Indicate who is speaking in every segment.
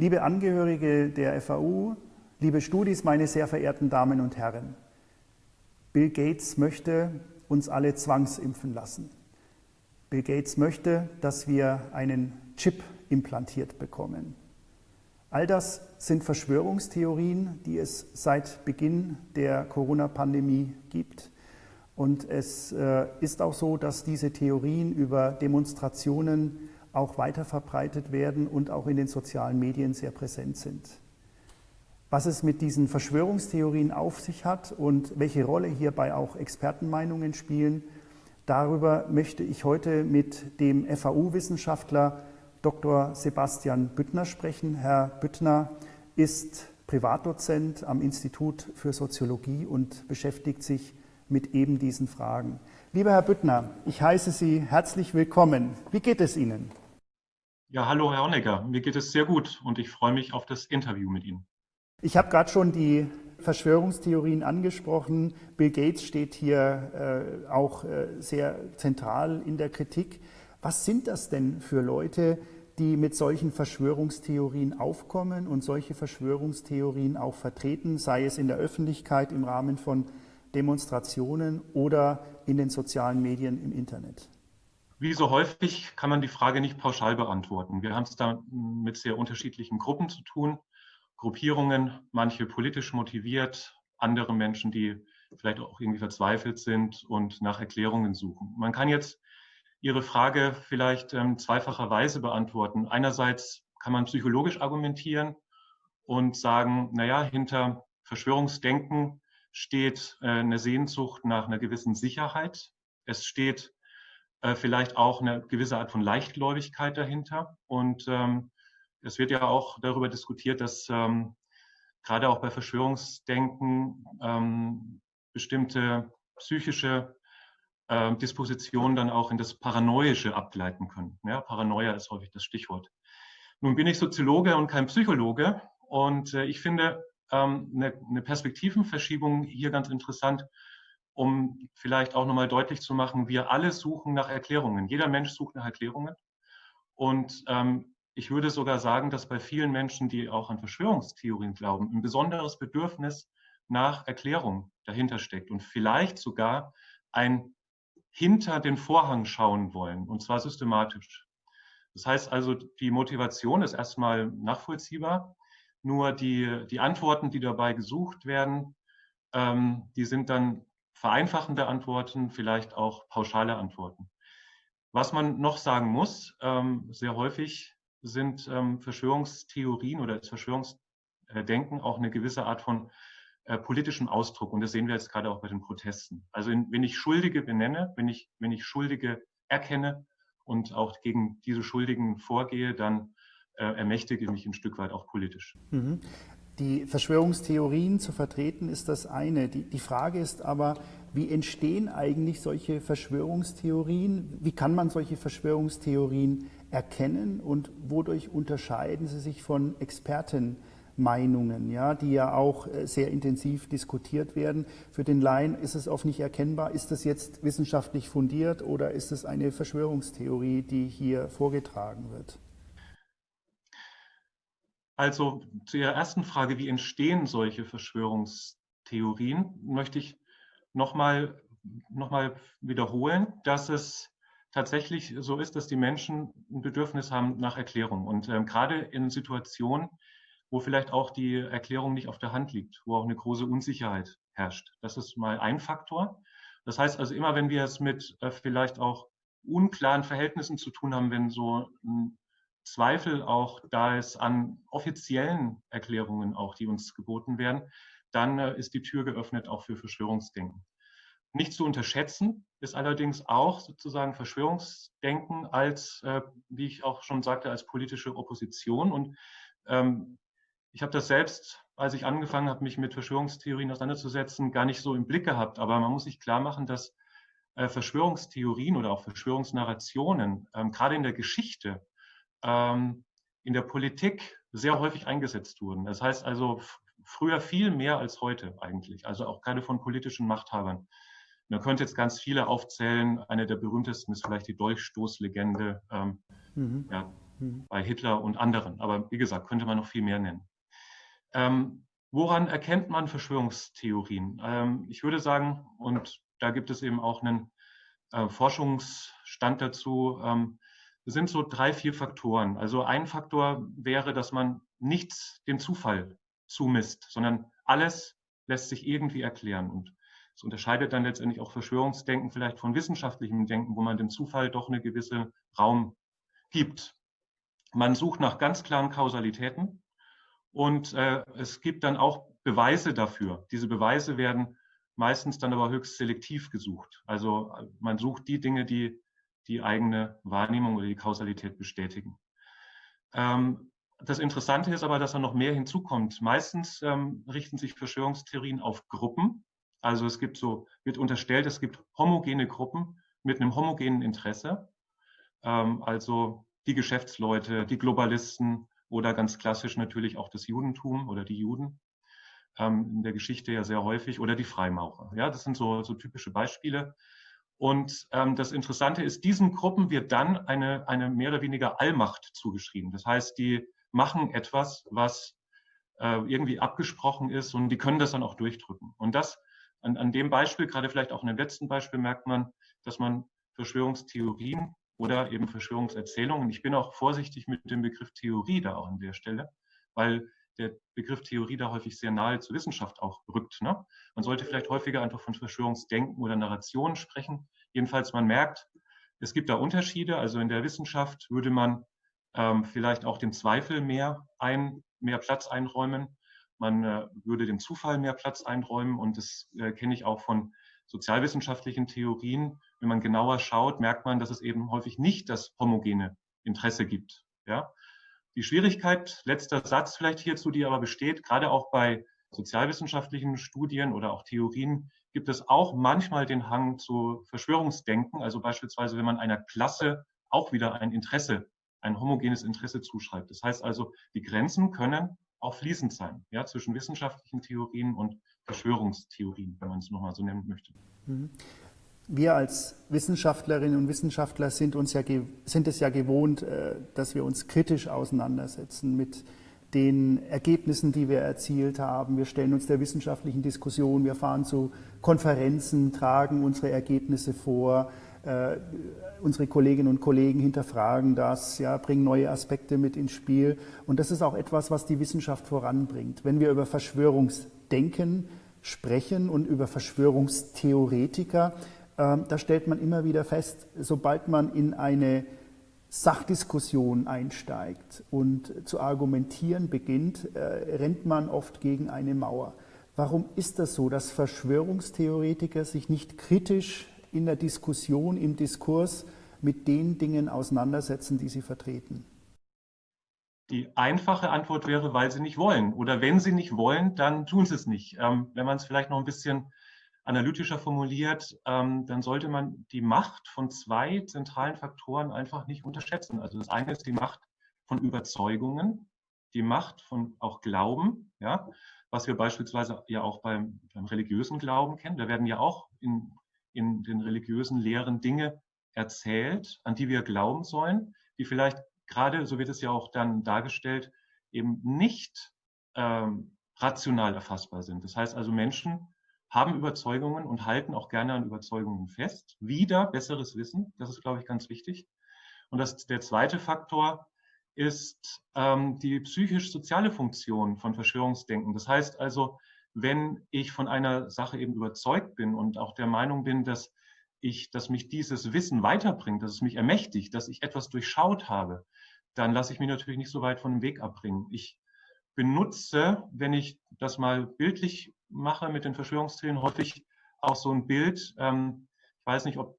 Speaker 1: Liebe Angehörige der FAU, liebe Studis, meine sehr verehrten Damen und Herren, Bill Gates möchte uns alle zwangsimpfen lassen. Bill Gates möchte, dass wir einen Chip implantiert bekommen. All das sind Verschwörungstheorien, die es seit Beginn der Corona-Pandemie gibt. Und es ist auch so, dass diese Theorien über Demonstrationen auch weiter verbreitet werden und auch in den sozialen Medien sehr präsent sind. Was es mit diesen Verschwörungstheorien auf sich hat und welche Rolle hierbei auch Expertenmeinungen spielen, darüber möchte ich heute mit dem FAU-Wissenschaftler Dr. Sebastian Büttner sprechen. Herr Büttner ist Privatdozent am Institut für Soziologie und beschäftigt sich mit eben diesen Fragen. Lieber Herr Büttner, ich heiße Sie herzlich willkommen. Wie geht es Ihnen?
Speaker 2: Ja, hallo Herr Honecker, mir geht es sehr gut und ich freue mich auf das Interview mit Ihnen.
Speaker 1: Ich habe gerade schon die Verschwörungstheorien angesprochen. Bill Gates steht hier auch sehr zentral in der Kritik. Was sind das denn für Leute, die mit solchen Verschwörungstheorien aufkommen und solche Verschwörungstheorien auch vertreten, sei es in der Öffentlichkeit im Rahmen von Demonstrationen oder in den sozialen Medien im Internet?
Speaker 2: Wie so häufig kann man die Frage nicht pauschal beantworten. Wir haben es da mit sehr unterschiedlichen Gruppen zu tun, Gruppierungen, manche politisch motiviert, andere Menschen, die vielleicht auch irgendwie verzweifelt sind und nach Erklärungen suchen. Man kann jetzt Ihre Frage vielleicht zweifacherweise beantworten. Einerseits kann man psychologisch argumentieren und sagen, naja, hinter Verschwörungsdenken steht eine Sehnsucht nach einer gewissen Sicherheit. Es steht vielleicht auch eine gewisse Art von Leichtgläubigkeit dahinter. Und es wird ja auch darüber diskutiert, dass gerade auch bei Verschwörungsdenken bestimmte psychische Dispositionen dann auch in das Paranoische abgleiten können. Ja, Paranoia ist häufig das Stichwort. Nun bin ich Soziologe und kein Psychologe und ich finde eine Perspektivenverschiebung hier ganz interessant, um vielleicht auch nochmal deutlich zu machen, wir alle suchen nach Erklärungen. Jeder Mensch sucht nach Erklärungen. Und ich würde sogar sagen, dass bei vielen Menschen, die auch an Verschwörungstheorien glauben, ein besonderes Bedürfnis nach Erklärung dahinter steckt und vielleicht sogar ein hinter den Vorhang schauen wollen, und zwar systematisch. Das heißt also, die Motivation ist erstmal nachvollziehbar, nur die Antworten, die dabei gesucht werden, die sind dann vereinfachende Antworten, vielleicht auch pauschale Antworten. Was man noch sagen muss, sehr häufig sind Verschwörungstheorien oder das Verschwörungsdenken auch eine gewisse Art von politischem Ausdruck. Und das sehen wir jetzt gerade auch bei den Protesten. Also wenn ich Schuldige benenne, wenn ich Schuldige erkenne und auch gegen diese Schuldigen vorgehe, dann ermächtige ich mich ein Stück weit auch politisch.
Speaker 1: Mhm. Die Verschwörungstheorien zu vertreten ist das eine. Die Frage ist aber, wie entstehen eigentlich solche Verschwörungstheorien? Wie kann man solche Verschwörungstheorien erkennen und wodurch unterscheiden sie sich von Expertenmeinungen, ja, die ja auch sehr intensiv diskutiert werden? Für den Laien ist es oft nicht erkennbar, ist das jetzt wissenschaftlich fundiert oder ist es eine Verschwörungstheorie, die hier vorgetragen wird?
Speaker 2: Also zu Ihrer ersten Frage, wie entstehen solche Verschwörungstheorien, möchte ich nochmal wiederholen, dass es tatsächlich so ist, dass die Menschen ein Bedürfnis haben nach Erklärung. Und gerade in Situationen, wo vielleicht auch die Erklärung nicht auf der Hand liegt, wo auch eine große Unsicherheit herrscht. Das ist mal ein Faktor. Das heißt also immer, wenn wir es mit vielleicht auch unklaren Verhältnissen zu tun haben, wenn so ein Zweifel auch da ist an offiziellen Erklärungen auch, die uns geboten werden, dann ist die Tür geöffnet auch für Verschwörungsdenken. Nicht zu unterschätzen ist allerdings auch sozusagen Verschwörungsdenken als, wie ich auch schon sagte, als politische Opposition. Und ich habe das selbst, als ich angefangen habe, mich mit Verschwörungstheorien auseinanderzusetzen, gar nicht so im Blick gehabt. Aber man muss sich klar machen, dass Verschwörungstheorien oder auch Verschwörungsnarrationen gerade in der Geschichte in der Politik sehr häufig eingesetzt wurden. Das heißt also früher viel mehr als heute eigentlich, also auch gerade von politischen Machthabern. Man könnte jetzt ganz viele aufzählen. Eine der berühmtesten ist vielleicht die Dolchstoßlegende. Ja, bei Hitler und anderen. Aber wie gesagt, könnte man noch viel mehr nennen. Woran erkennt man Verschwörungstheorien? Ich würde sagen, und da gibt es eben auch einen Forschungsstand dazu, es sind so 3, 4 Faktoren. Also ein Faktor wäre, dass man nichts dem Zufall zumisst, sondern alles lässt sich irgendwie erklären. Und es unterscheidet dann letztendlich auch Verschwörungsdenken vielleicht von wissenschaftlichem Denken, wo man dem Zufall doch eine gewisse Raum gibt. Man sucht nach ganz klaren Kausalitäten und es gibt dann auch Beweise dafür. Diese Beweise werden meistens dann aber höchst selektiv gesucht. Also man sucht die Dinge, die die eigene Wahrnehmung oder die Kausalität bestätigen. Das Interessante ist aber, dass da noch mehr hinzukommt. Meistens richten sich Verschwörungstheorien auf Gruppen. Also es gibt wird unterstellt, es gibt homogene Gruppen mit einem homogenen Interesse. Also die Geschäftsleute, die Globalisten oder ganz klassisch natürlich auch das Judentum oder die Juden. In der Geschichte ja sehr häufig, oder die Freimaurer. Ja, das sind so typische Beispiele. Und das Interessante ist, diesen Gruppen wird dann eine mehr oder weniger Allmacht zugeschrieben. Das heißt, die machen etwas, was irgendwie abgesprochen ist, und die können das dann auch durchdrücken. Und das an dem Beispiel, gerade vielleicht auch in dem letzten Beispiel, merkt man, dass man Verschwörungstheorien oder eben Verschwörungserzählungen, ich bin auch vorsichtig mit dem Begriff Theorie da auch an der Stelle, weil der Begriff Theorie da häufig sehr nahe zur Wissenschaft auch rückt. Ne? Man sollte vielleicht häufiger einfach von Verschwörungsdenken oder Narrationen sprechen. Jedenfalls, man merkt, es gibt da Unterschiede. Also in der Wissenschaft würde man vielleicht auch dem Zweifel mehr Platz einräumen. Man würde dem Zufall mehr Platz einräumen. Und das kenne ich auch von sozialwissenschaftlichen Theorien. Wenn man genauer schaut, merkt man, dass es eben häufig nicht das homogene Interesse gibt. Ja? Die Schwierigkeit, letzter Satz vielleicht hierzu, die aber besteht, gerade auch bei sozialwissenschaftlichen Studien oder auch Theorien, gibt es auch manchmal den Hang zu Verschwörungsdenken. Also beispielsweise, wenn man einer Klasse auch wieder ein homogenes Interesse zuschreibt. Das heißt also, die Grenzen können auch fließend sein, ja, zwischen wissenschaftlichen Theorien und Verschwörungstheorien, wenn man es nochmal so nennen möchte.
Speaker 1: Wir als Wissenschaftlerinnen und Wissenschaftler sind es ja gewohnt, dass wir uns kritisch auseinandersetzen mit den Ergebnissen, die wir erzielt haben. Wir stellen uns der wissenschaftlichen Diskussion, wir fahren zu Konferenzen, tragen unsere Ergebnisse vor, unsere Kolleginnen und Kollegen hinterfragen das, ja, bringen neue Aspekte mit ins Spiel. Und das ist auch etwas, was die Wissenschaft voranbringt. Wenn wir über Verschwörungsdenken sprechen und über Verschwörungstheoretiker, da stellt man immer wieder fest, sobald man in eine Sachdiskussion einsteigt und zu argumentieren beginnt, rennt man oft gegen eine Mauer. Warum ist das so, dass Verschwörungstheoretiker sich nicht kritisch in der Diskussion, im Diskurs mit den Dingen auseinandersetzen, die sie vertreten?
Speaker 2: Die einfache Antwort wäre, weil sie nicht wollen. Oder wenn sie nicht wollen, dann tun sie es nicht. Wenn man es vielleicht noch ein bisschen analytischer formuliert, dann sollte man die Macht von 2 zentralen Faktoren einfach nicht unterschätzen. Also das eine ist die Macht von Überzeugungen, die Macht von auch Glauben, ja, was wir beispielsweise ja auch beim religiösen Glauben kennen. Da werden ja auch in den religiösen Lehren Dinge erzählt, an die wir glauben sollen, die vielleicht gerade, so wird es ja auch dann dargestellt, eben nicht rational erfassbar sind. Das heißt also, Menschen haben Überzeugungen und halten auch gerne an Überzeugungen fest. Wieder besseres Wissen, das ist, glaube ich, ganz wichtig. Und der zweite Faktor ist die psychisch-soziale Funktion von Verschwörungsdenken. Das heißt also, wenn ich von einer Sache eben überzeugt bin und auch der Meinung bin, dass mich dieses Wissen weiterbringt, dass es mich ermächtigt, dass ich etwas durchschaut habe, dann lasse ich mich natürlich nicht so weit von dem Weg abbringen. Ich benutze, wenn ich das mal bildlich mache mit den Verschwörungstheorien, häufig auch so ein Bild. Ich weiß nicht, ob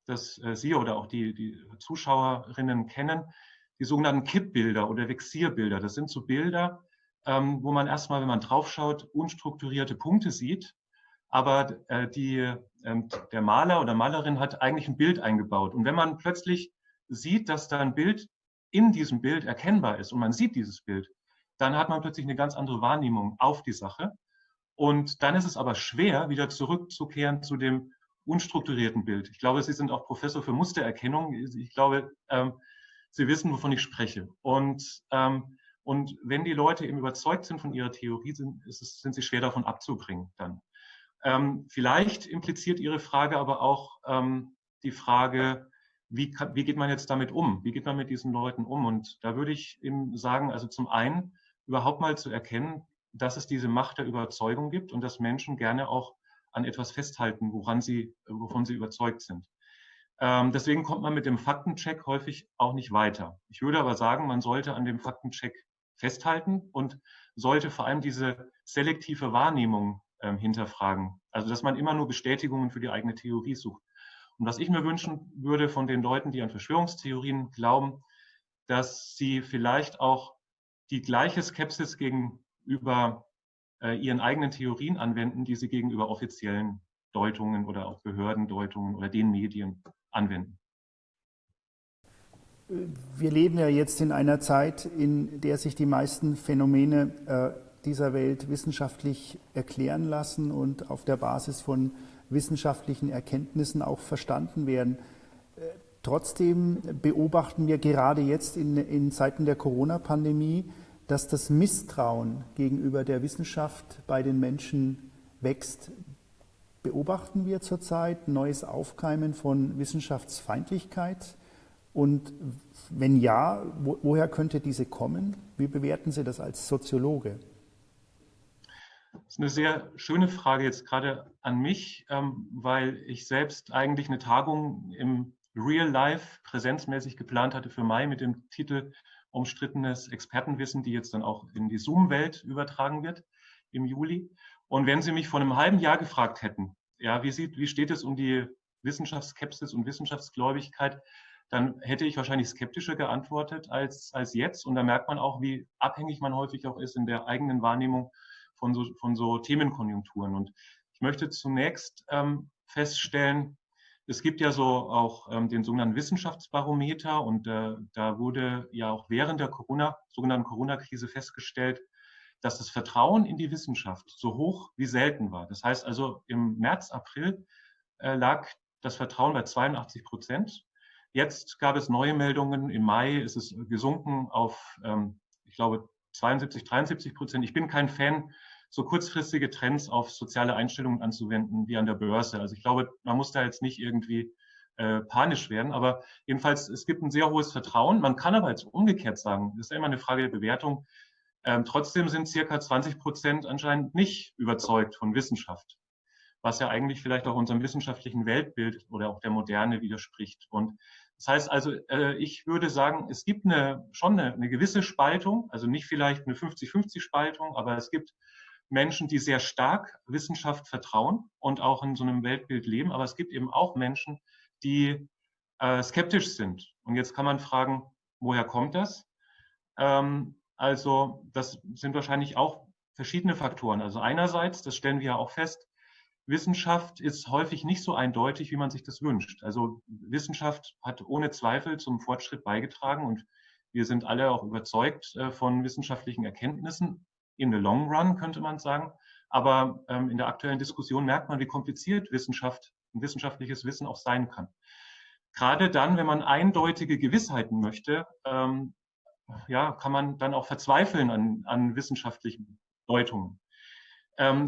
Speaker 2: das Sie oder auch die Zuschauerinnen kennen, die sogenannten Kippbilder oder Vexierbilder. Das sind so Bilder, wo man erstmal, wenn man draufschaut, unstrukturierte Punkte sieht. Aber der Maler oder Malerin hat eigentlich ein Bild eingebaut. Und wenn man plötzlich sieht, dass da ein Bild in diesem Bild erkennbar ist und man sieht dieses Bild, dann hat man plötzlich eine ganz andere Wahrnehmung auf die Sache. Und dann ist es aber schwer, wieder zurückzukehren zu dem unstrukturierten Bild. Ich glaube, Sie sind auch Professor für Mustererkennung. Ich glaube, Sie wissen, wovon ich spreche. Und wenn die Leute eben überzeugt sind von ihrer Theorie, sind sie schwer davon abzubringen dann. Vielleicht impliziert Ihre Frage aber auch die Frage, wie geht man jetzt damit um? Wie geht man mit diesen Leuten um? Und da würde ich eben sagen, also zum einen überhaupt mal zu erkennen, dass es diese Macht der Überzeugung gibt und dass Menschen gerne auch an etwas festhalten, wovon sie überzeugt sind. Deswegen kommt man mit dem Faktencheck häufig auch nicht weiter. Ich würde aber sagen, man sollte an dem Faktencheck festhalten und sollte vor allem diese selektive Wahrnehmung hinterfragen. Also, dass man immer nur Bestätigungen für die eigene Theorie sucht. Und was ich mir wünschen würde von den Leuten, die an Verschwörungstheorien glauben, dass sie vielleicht auch die gleiche Skepsis gegenüber ihren eigenen Theorien anwenden, die sie gegenüber offiziellen Deutungen oder auch Behördendeutungen oder den Medien anwenden.
Speaker 1: Wir leben ja jetzt in einer Zeit, in der sich die meisten Phänomene dieser Welt wissenschaftlich erklären lassen und auf der Basis von wissenschaftlichen Erkenntnissen auch verstanden werden. Trotzdem beobachten wir gerade jetzt in Zeiten der Corona-Pandemie, dass das Misstrauen gegenüber der Wissenschaft bei den Menschen wächst. Beobachten wir zurzeit neues Aufkeimen von Wissenschaftsfeindlichkeit? Und wenn ja, woher könnte diese kommen? Wie bewerten Sie das als Soziologe?
Speaker 2: Das ist eine sehr schöne Frage jetzt gerade an mich, weil ich selbst eigentlich eine Tagung im Real Life präsenzmäßig geplant hatte für Mai mit dem Titel Umstrittenes Expertenwissen, die jetzt dann auch in die Zoom-Welt übertragen wird im Juli. Und wenn Sie mich vor einem halben Jahr gefragt hätten, ja, wie steht es um die Wissenschaftsskepsis und Wissenschaftsgläubigkeit, dann hätte ich wahrscheinlich skeptischer geantwortet als jetzt. Und da merkt man auch, wie abhängig man häufig auch ist in der eigenen Wahrnehmung von so Themenkonjunkturen. Und ich möchte zunächst feststellen, es gibt ja so auch den sogenannten Wissenschaftsbarometer und da wurde ja auch während der sogenannten Corona-Krise festgestellt, dass das Vertrauen in die Wissenschaft so hoch wie selten war. Das heißt also, im März, April lag das Vertrauen bei 82%. Jetzt gab es neue Meldungen. Im Mai ist es gesunken auf, ich glaube, 72, 73%. Ich bin kein Fan, so kurzfristige Trends auf soziale Einstellungen anzuwenden wie an der Börse. Also ich glaube, man muss da jetzt nicht irgendwie panisch werden. Aber jedenfalls, es gibt ein sehr hohes Vertrauen. Man kann aber jetzt umgekehrt sagen, das ist ja immer eine Frage der Bewertung, trotzdem sind circa 20% anscheinend nicht überzeugt von Wissenschaft, was ja eigentlich vielleicht auch unserem wissenschaftlichen Weltbild oder auch der Moderne widerspricht. Und das heißt also, ich würde sagen, es gibt schon eine gewisse Spaltung, also nicht vielleicht eine 50-50-Spaltung, aber es gibt Menschen, die sehr stark Wissenschaft vertrauen und auch in so einem Weltbild leben. Aber es gibt eben auch Menschen, die skeptisch sind. Und jetzt kann man fragen, woher kommt das? Also das sind wahrscheinlich auch verschiedene Faktoren. Also einerseits, das stellen wir ja auch fest, Wissenschaft ist häufig nicht so eindeutig, wie man sich das wünscht. Also Wissenschaft hat ohne Zweifel zum Fortschritt beigetragen und wir sind alle auch überzeugt von wissenschaftlichen Erkenntnissen. In the long run könnte man sagen. Aber in der aktuellen Diskussion merkt man, wie kompliziert Wissenschaft und wissenschaftliches Wissen auch sein kann. Gerade dann, wenn man eindeutige Gewissheiten möchte, ja, kann man dann auch verzweifeln an wissenschaftlichen Deutungen.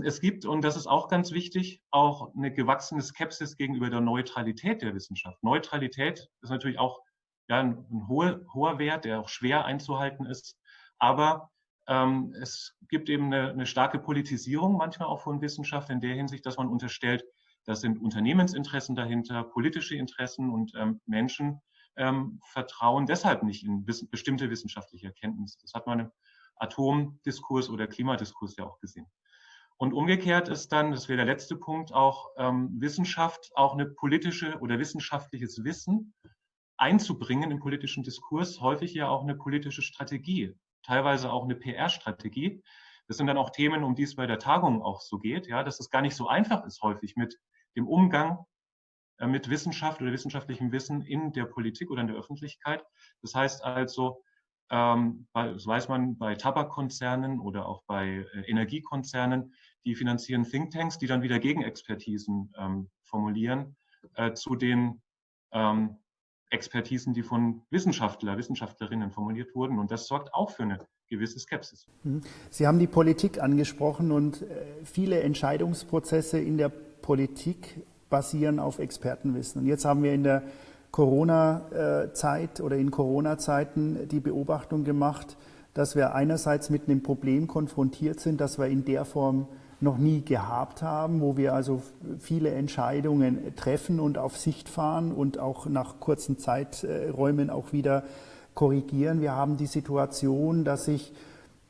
Speaker 2: Es gibt, und das ist auch ganz wichtig, auch eine gewachsene Skepsis gegenüber der Neutralität der Wissenschaft. Neutralität ist natürlich auch ja, ein hoher Wert, der auch schwer einzuhalten ist. Aber es gibt eben eine starke Politisierung manchmal auch von Wissenschaft in der Hinsicht, dass man unterstellt, das sind Unternehmensinteressen dahinter, politische Interessen und Menschen vertrauen deshalb nicht in bestimmte wissenschaftliche Erkenntnisse. Das hat man im Atomdiskurs oder Klimadiskurs ja auch gesehen. Und umgekehrt ist dann, das wäre der letzte Punkt, auch Wissenschaft, auch eine politische oder wissenschaftliches Wissen einzubringen im politischen Diskurs, häufig ja auch eine politische Strategie, teilweise auch eine PR-Strategie. Das sind dann auch Themen, um die es bei der Tagung auch so geht, ja, dass es gar nicht so einfach ist häufig mit dem Umgang mit Wissenschaft oder wissenschaftlichem Wissen in der Politik oder in der Öffentlichkeit. Das heißt also, das weiß man bei Tabakkonzernen oder auch bei Energiekonzernen, die finanzieren Thinktanks, die dann wieder Gegenexpertisen formulieren zu den Expertisen, die von Wissenschaftlerinnen formuliert wurden. Und das sorgt auch für eine gewisse Skepsis.
Speaker 1: Sie haben die Politik angesprochen und viele Entscheidungsprozesse in der Politik basieren auf Expertenwissen. Und jetzt haben wir in der Corona-Zeit oder in Corona-Zeiten die Beobachtung gemacht, dass wir einerseits mit einem Problem konfrontiert sind, das wir in der Form noch nie gehabt haben, wo wir also viele Entscheidungen treffen und auf Sicht fahren und auch nach kurzen Zeiträumen auch wieder korrigieren. Wir haben die Situation, dass sich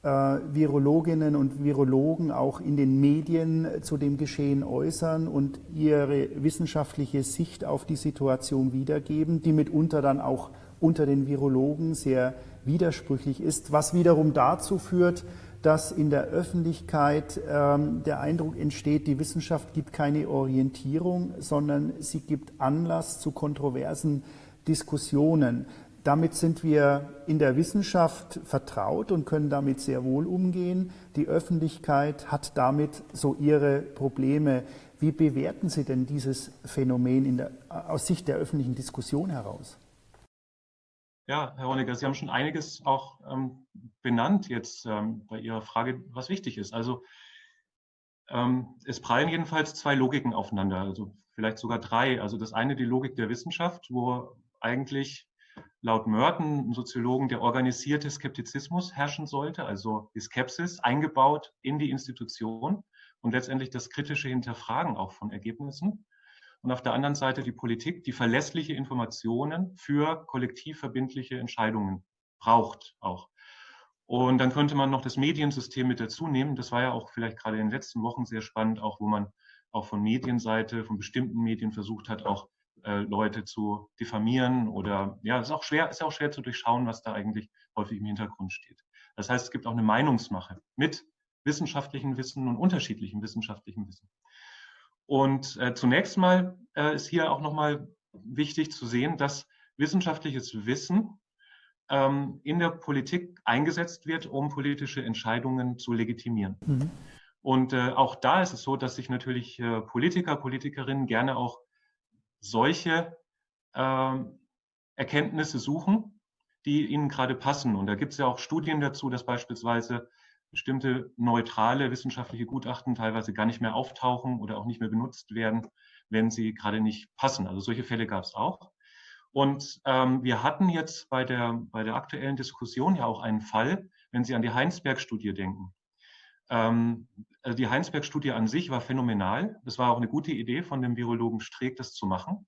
Speaker 1: Virologinnen und Virologen auch in den Medien zu dem Geschehen äußern und ihre wissenschaftliche Sicht auf die Situation wiedergeben, die mitunter dann auch unter den Virologen sehr widersprüchlich ist, was wiederum dazu führt, dass in der Öffentlichkeit der Eindruck entsteht, die Wissenschaft gibt keine Orientierung, sondern sie gibt Anlass zu kontroversen Diskussionen. Damit sind wir in der Wissenschaft vertraut und können damit sehr wohl umgehen. Die Öffentlichkeit hat damit so ihre Probleme. Wie bewerten Sie denn dieses Phänomen aus Sicht der öffentlichen Diskussion heraus?
Speaker 2: Ja, Herr Honecker, Sie haben schon einiges auch benannt jetzt bei Ihrer Frage, was wichtig ist. Also es prallen jedenfalls zwei Logiken aufeinander, also vielleicht sogar drei. Also das eine die Logik der Wissenschaft, wo eigentlich laut Merton, einem Soziologen, der organisierte Skeptizismus herrschen sollte, also die Skepsis eingebaut in die Institution und letztendlich das kritische Hinterfragen auch von Ergebnissen. Und auf der anderen Seite die Politik, die verlässliche Informationen für kollektiv verbindliche Entscheidungen braucht auch. Und dann könnte man noch das Mediensystem mit dazu nehmen. Das war ja auch vielleicht gerade in den letzten Wochen sehr spannend, auch wo man auch von Medienseite, von bestimmten Medien versucht hat, auch Leute zu diffamieren oder ja, ist ja auch schwer zu durchschauen, was da eigentlich häufig im Hintergrund steht. Das heißt, es gibt auch eine Meinungsmache mit wissenschaftlichem Wissen und unterschiedlichem wissenschaftlichem Wissen. Und zunächst mal ist hier auch nochmal wichtig zu sehen, dass wissenschaftliches Wissen in der Politik eingesetzt wird, um politische Entscheidungen zu legitimieren. Mhm. Und auch da ist es so, dass sich natürlich Politiker, Politikerinnen gerne auch solche Erkenntnisse suchen, die ihnen gerade passen. Und da gibt es ja auch Studien dazu, dass beispielsweise bestimmte neutrale wissenschaftliche Gutachten teilweise gar nicht mehr auftauchen oder auch nicht mehr benutzt werden, wenn sie gerade nicht passen. Also solche Fälle gab es auch. Und wir hatten jetzt bei der aktuellen Diskussion ja auch einen Fall, wenn Sie an die Heinsberg-Studie denken. Also die Heinsberg-Studie an sich war phänomenal. Das war auch eine gute Idee von dem Virologen Streeck, das zu machen.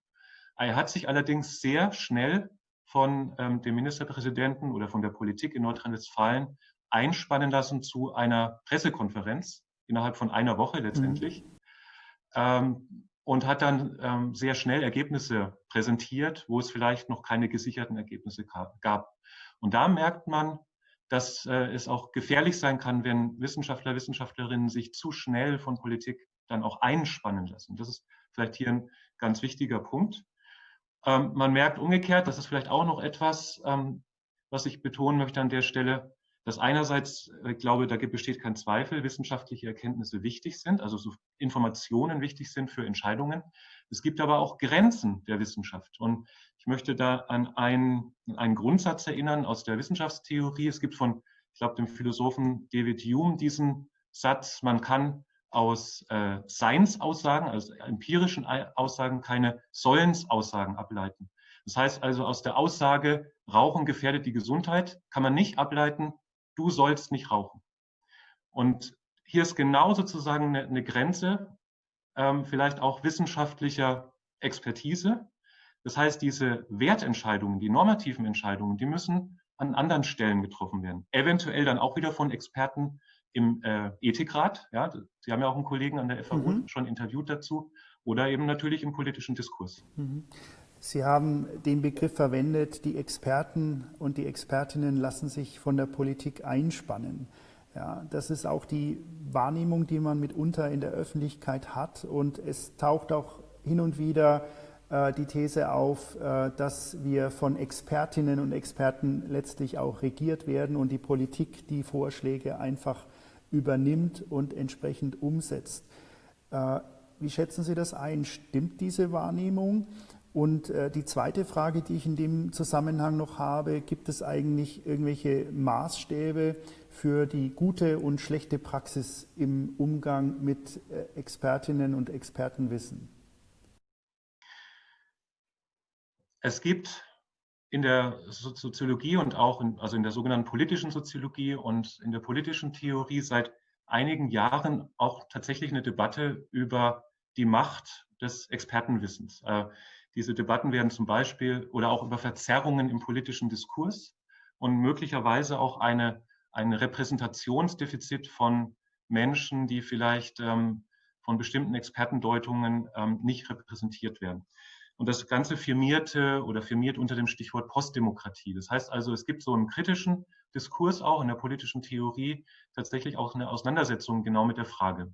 Speaker 2: Er hat sich allerdings sehr schnell von dem Ministerpräsidenten oder von der Politik in Nordrhein-Westfalen einspannen lassen zu einer Pressekonferenz innerhalb von einer Woche letztendlich. Und hat dann sehr schnell Ergebnisse präsentiert, wo es vielleicht noch keine gesicherten Ergebnisse gab. Und da merkt man, dass es auch gefährlich sein kann, wenn Wissenschaftler, Wissenschaftlerinnen sich zu schnell von Politik dann auch einspannen lassen. Das ist vielleicht hier ein ganz wichtiger Punkt. Man merkt umgekehrt, das ist vielleicht auch noch etwas, was ich betonen möchte an der Stelle, dass einerseits, ich glaube, da besteht kein Zweifel, wissenschaftliche Erkenntnisse wichtig sind, also so Informationen wichtig sind für Entscheidungen. Es gibt aber auch Grenzen der Wissenschaft. Und ich möchte da an einen Grundsatz erinnern aus der Wissenschaftstheorie. Es gibt von, ich glaube, dem Philosophen David Hume diesen Satz, man kann aus Seinsaussagen, also empirischen Aussagen, keine Sollensaussagen ableiten. Das heißt also, aus der Aussage, Rauchen gefährdet die Gesundheit, kann man nicht ableiten, du sollst nicht rauchen. Und hier ist genau sozusagen eine Grenze, vielleicht auch wissenschaftlicher Expertise. Das heißt, diese Wertentscheidungen, die normativen Entscheidungen, die müssen an anderen Stellen getroffen werden. Eventuell dann auch wieder von Experten im Ethikrat. Ja, Sie haben ja auch einen Kollegen an der FAU schon interviewt dazu. Oder eben natürlich im politischen Diskurs.
Speaker 1: Sie haben den Begriff verwendet, die Experten und die Expertinnen lassen sich von der Politik einspannen. Ja, das ist auch die Wahrnehmung, die man mitunter in der Öffentlichkeit hat. Und es taucht auch hin und wieder die These auf, dass wir von Expertinnen und Experten letztlich auch regiert werden und die Politik die Vorschläge einfach übernimmt und entsprechend umsetzt. Wie schätzen Sie das ein? Stimmt diese Wahrnehmung? Und die zweite Frage, die ich in dem Zusammenhang noch habe, gibt es eigentlich irgendwelche Maßstäbe für die gute und schlechte Praxis im Umgang mit Expertinnen und Expertenwissen?
Speaker 2: Es gibt in der Soziologie und auch also in der sogenannten politischen Soziologie und in der politischen Theorie seit einigen Jahren auch tatsächlich eine Debatte über die Macht des Expertenwissens. Diese Debatten werden zum Beispiel oder auch über Verzerrungen im politischen Diskurs und möglicherweise auch ein Repräsentationsdefizit von Menschen, die vielleicht von bestimmten Expertendeutungen nicht repräsentiert werden. Und das Ganze firmiert unter dem Stichwort Postdemokratie. Das heißt also, es gibt so einen kritischen Diskurs auch in der politischen Theorie, tatsächlich auch eine Auseinandersetzung genau mit der Frage.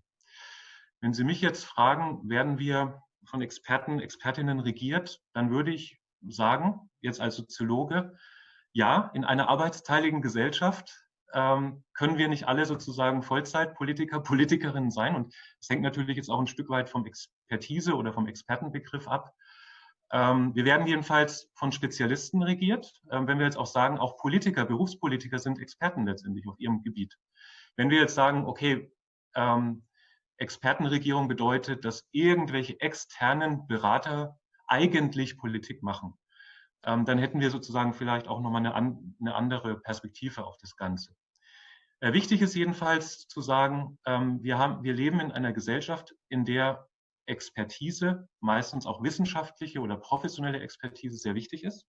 Speaker 2: Wenn Sie mich jetzt fragen, werden wir von Experten, Expertinnen regiert, dann würde ich sagen, jetzt als Soziologe, ja, in einer arbeitsteiligen Gesellschaft können wir nicht alle sozusagen Vollzeitpolitiker, Politikerinnen sein. Und das hängt natürlich jetzt auch ein Stück weit vom Expertise oder vom Expertenbegriff ab. Wir werden jedenfalls von Spezialisten regiert. Wenn wir jetzt auch sagen, auch Politiker, Berufspolitiker sind Experten letztendlich auf ihrem Gebiet. Wenn wir jetzt sagen, okay, Expertenregierung bedeutet, dass irgendwelche externen Berater eigentlich Politik machen, dann hätten wir sozusagen vielleicht auch nochmal eine andere Perspektive auf das Ganze. Wichtig ist jedenfalls zu sagen, wir leben in einer Gesellschaft, in der Expertise, meistens auch wissenschaftliche oder professionelle Expertise sehr wichtig ist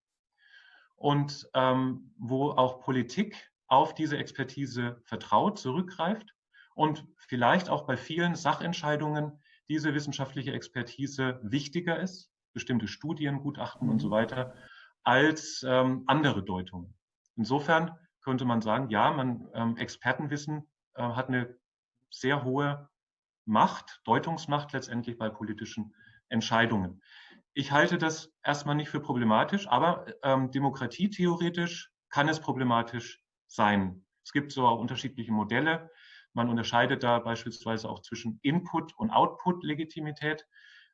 Speaker 2: und wo auch Politik auf diese Expertise vertraut, zurückgreift und vielleicht auch bei vielen Sachentscheidungen diese wissenschaftliche Expertise wichtiger ist, bestimmte Studien, Gutachten und so weiter, als andere Deutungen. Insofern könnte man sagen, ja, Expertenwissen hat eine sehr hohe Macht, Deutungsmacht letztendlich bei politischen Entscheidungen. Ich halte das erstmal nicht für problematisch, aber demokratietheoretisch kann es problematisch sein. Es gibt so auch unterschiedliche Modelle. Man unterscheidet da beispielsweise auch zwischen Input- und Output-Legitimität.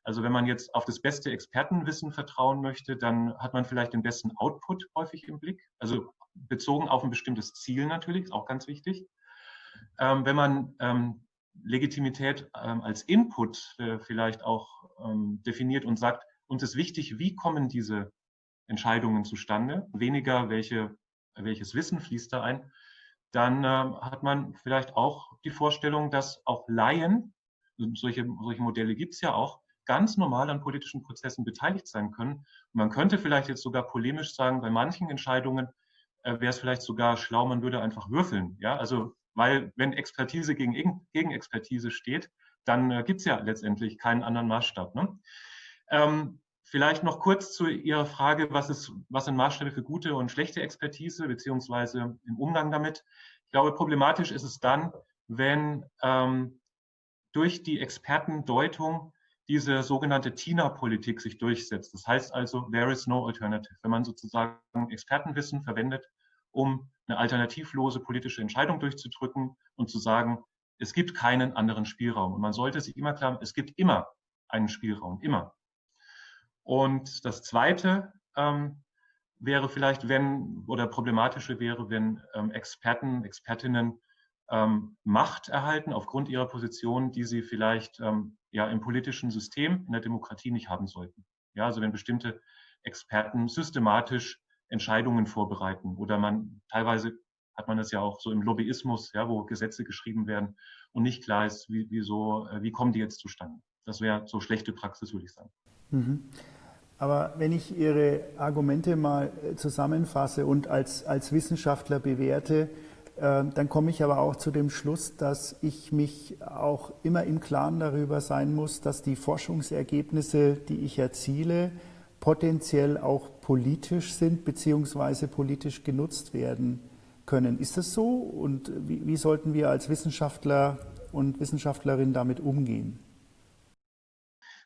Speaker 2: Also wenn man jetzt auf das beste Expertenwissen vertrauen möchte, dann hat man vielleicht den besten Output häufig im Blick, also bezogen auf ein bestimmtes Ziel natürlich, ist auch ganz wichtig. Wenn man Legitimität als Input vielleicht auch definiert und sagt, uns ist wichtig, wie kommen diese Entscheidungen zustande, weniger welches Wissen fließt da ein, dann hat man vielleicht auch die Vorstellung, dass auch Laien, solche Modelle gibt es ja auch, ganz normal an politischen Prozessen beteiligt sein können. Und man könnte vielleicht jetzt sogar polemisch sagen, bei manchen Entscheidungen wäre es vielleicht sogar schlau, man würde einfach würfeln. Ja, also weil wenn Expertise gegen Expertise steht, dann gibt es ja letztendlich keinen anderen Maßstab. Ne? Vielleicht noch kurz zu Ihrer Frage, was sind Maßstäbe für gute und schlechte Expertise, beziehungsweise im Umgang damit. Ich glaube, problematisch ist es dann, wenn durch die Expertendeutung diese sogenannte TINA-Politik sich durchsetzt. Das heißt also, there is no alternative. Wenn man sozusagen Expertenwissen verwendet, um eine alternativlose politische Entscheidung durchzudrücken und zu sagen, es gibt keinen anderen Spielraum. Und man sollte sich immer klar machen, es gibt immer einen Spielraum, immer. Und das Zweite wäre vielleicht, oder problematische wäre, wenn Experten, Expertinnen Macht erhalten aufgrund ihrer Position, die sie vielleicht im politischen System, in der Demokratie nicht haben sollten. Ja, also wenn bestimmte Experten systematisch Entscheidungen vorbereiten oder teilweise hat man das ja auch so im Lobbyismus, ja, wo Gesetze geschrieben werden und nicht klar ist, wie kommen die jetzt zustande. Das wäre so schlechte Praxis, würde ich sagen.
Speaker 1: Mhm. Aber wenn ich Ihre Argumente mal zusammenfasse und als Wissenschaftler bewerte, dann komme ich aber auch zu dem Schluss, dass ich mich auch immer im Klaren darüber sein muss, dass die Forschungsergebnisse, die ich erziele, potenziell auch politisch sind bzw. politisch genutzt werden können. Ist das so? Und wie sollten wir als Wissenschaftler und Wissenschaftlerinnen damit umgehen?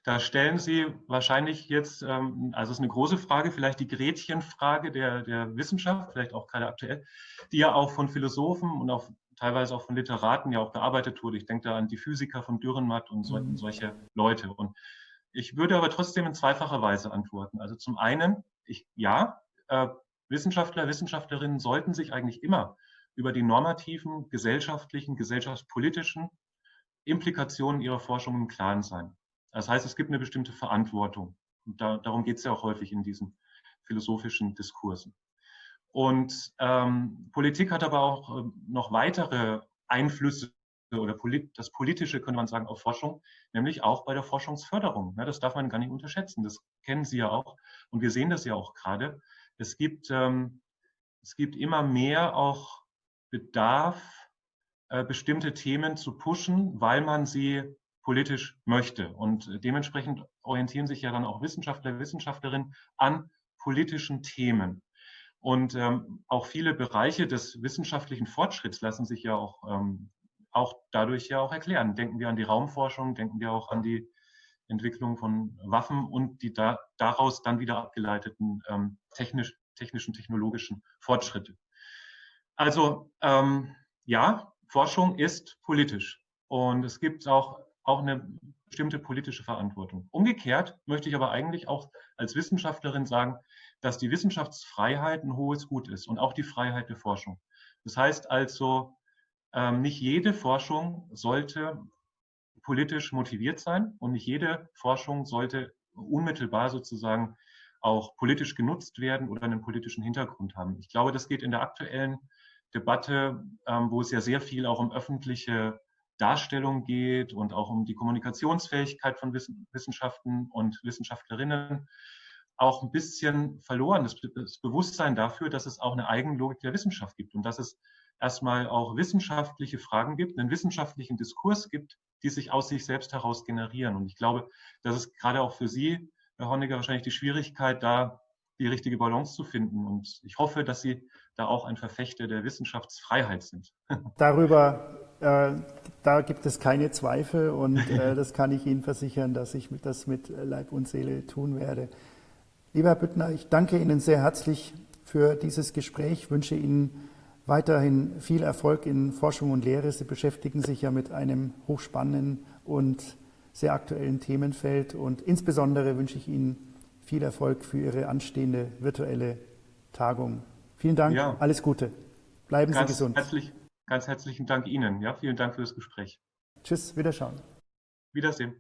Speaker 2: Da stellen Sie wahrscheinlich jetzt, also es ist eine große Frage, vielleicht die Gretchenfrage der Wissenschaft, vielleicht auch gerade aktuell, die ja auch von Philosophen und auch teilweise auch von Literaten ja auch bearbeitet wurde. Ich denke da an die Physiker von Dürrenmatt und solche Leute. Und Ich würde aber trotzdem in zweifacher Weise antworten. Also zum einen, Wissenschaftler, Wissenschaftlerinnen sollten sich eigentlich immer über die normativen, gesellschaftlichen, gesellschaftspolitischen Implikationen ihrer Forschung im Klaren sein. Das heißt, es gibt eine bestimmte Verantwortung. Und darum geht es ja auch häufig in diesen philosophischen Diskursen. Und Politik hat aber auch noch weitere Einflüsse oder das Politische, könnte man sagen, auf Forschung, nämlich auch bei der Forschungsförderung. Ja, das darf man gar nicht unterschätzen. Das kennen Sie ja auch. Und wir sehen das ja auch gerade. Es gibt immer mehr auch Bedarf, bestimmte Themen zu pushen, weil man sie politisch möchte. Und dementsprechend orientieren sich ja dann auch Wissenschaftler, Wissenschaftlerinnen an politischen Themen. Und auch viele Bereiche des wissenschaftlichen Fortschritts lassen sich ja auch dadurch ja auch erklären. Denken wir an die Raumforschung, denken wir auch an die Entwicklung von Waffen und die daraus dann wieder abgeleiteten technischen, technologischen Fortschritte. Also ja, Forschung ist politisch und es gibt auch eine bestimmte politische Verantwortung. Umgekehrt möchte ich aber eigentlich auch als Wissenschaftlerin sagen, dass die Wissenschaftsfreiheit ein hohes Gut ist und auch die Freiheit der Forschung. Das heißt also, nicht jede Forschung sollte politisch motiviert sein und nicht jede Forschung sollte unmittelbar sozusagen auch politisch genutzt werden oder einen politischen Hintergrund haben. Ich glaube, das geht in der aktuellen Debatte, wo es ja sehr viel auch um öffentliche Darstellung geht und auch um die Kommunikationsfähigkeit von Wissenschaften und Wissenschaftlerinnen, auch ein bisschen verloren. Das Bewusstsein dafür, dass es auch eine Eigenlogik der Wissenschaft gibt und dass es erstmal auch wissenschaftliche Fragen gibt, einen wissenschaftlichen Diskurs gibt, die sich aus sich selbst heraus generieren. Und ich glaube, das ist gerade auch für Sie, Herr Honegger, wahrscheinlich die Schwierigkeit, da die richtige Balance zu finden. Und ich hoffe, dass Sie da auch ein Verfechter der Wissenschaftsfreiheit sind.
Speaker 1: Da gibt es keine Zweifel und das kann ich Ihnen versichern, dass ich das mit Leib und Seele tun werde. Lieber Herr Büttner, ich danke Ihnen sehr herzlich für dieses Gespräch, wünsche Ihnen weiterhin viel Erfolg in Forschung und Lehre. Sie beschäftigen sich ja mit einem hochspannenden und sehr aktuellen Themenfeld und insbesondere wünsche ich Ihnen viel Erfolg für Ihre anstehende virtuelle Tagung. Vielen Dank, ja. Alles Gute. Bleiben Sie gesund.
Speaker 2: Ganz herzlichen Dank Ihnen. Ja, vielen Dank für das Gespräch.
Speaker 1: Tschüss, Wiederschauen.
Speaker 2: Wiedersehen.